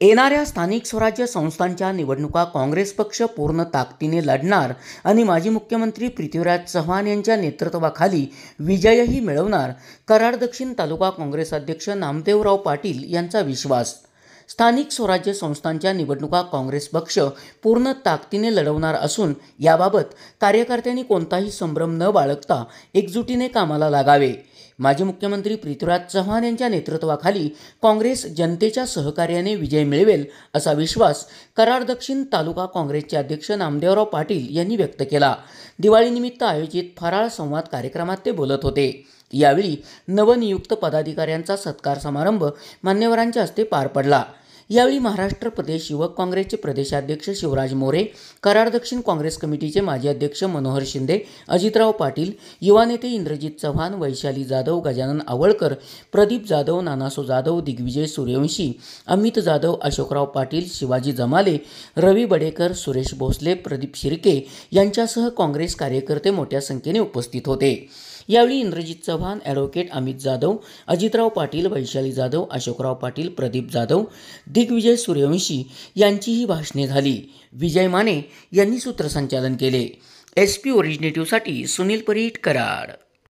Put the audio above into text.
येणाऱ्या स्थानिक स्वराज्य संस्थांच्या निवडणुका काँग्रेस पक्ष पूर्ण ताकदीने लढणार आणि माजी मुख्यमंत्री पृथ्वीराज चव्हाण यांच्या नेतृत्वाखाली विजयही मिळवणार, कराड दक्षिण तालुका काँग्रेस अध्यक्ष नामदेवराव पाटील यांचा विश्वास. स्थानिक स्वराज्य संस्थांच्या निवडणुका काँग्रेस पक्ष पूर्ण ताकदीने लढवणार असून याबाबत कार्यकर्त्यांनी कोणताही संभ्रम न बाळगता एकजुटीने कामाला लागावे. माजी मुख्यमंत्री पृथ्वीराज चव्हाण यांच्या नेतृत्वाखाली काँग्रेस जनतेच्या सहकार्याने विजय मिळवेल असा विश्वास कराड दक्षिण तालुका काँग्रेसचे अध्यक्ष नामदेवराव पाटील यांनी व्यक्त केला. दिवाळीनिमित्त आयोजित फराळ संवाद कार्यक्रमात ते बोलत होते. यावेळी नवनियुक्त पदाधिकाऱ्यांचा सत्कार समारंभ मान्यवरांच्या हस्ते पार पडला. यावेळी महाराष्ट्र प्रदेश युवक काँग्रेसचे प्रदेशाध्यक्ष शिवराज मोरे, कराड दक्षिण काँग्रेस कमिटीचे माजी अध्यक्ष मनोहर शिंदे, अजितराव पाटील, युवा नेते इंद्रजित चव्हाण, वैशाली जाधव, गजानन आवळकर, प्रदीप जाधव, नानासो जाधव, दिग्विजय सूर्यवंशी, अमित जाधव, अशोकराव पाटील, शिवाजी जमाले, रवी बडेकर, सुरेश भोसले, प्रदीप शिर्के यांच्यासह काँग्रेस कार्यकर्ते मोठ्या संख्येने उपस्थित होते. यावेळी इंद्रजित चव्हाण, ॲडव्होकेट अमित जाधव, अजितराव पाटील, वैशाली जाधव, अशोकराव पाटील, प्रदीप जाधव, दिग्विजय सूर्यवंशी यांचीही भाषणे झाली. विजय माने यांनी सूत्रसंचालन केले. SP ओरिजिनेटिव्हसाठी सुनील परीट, कराड.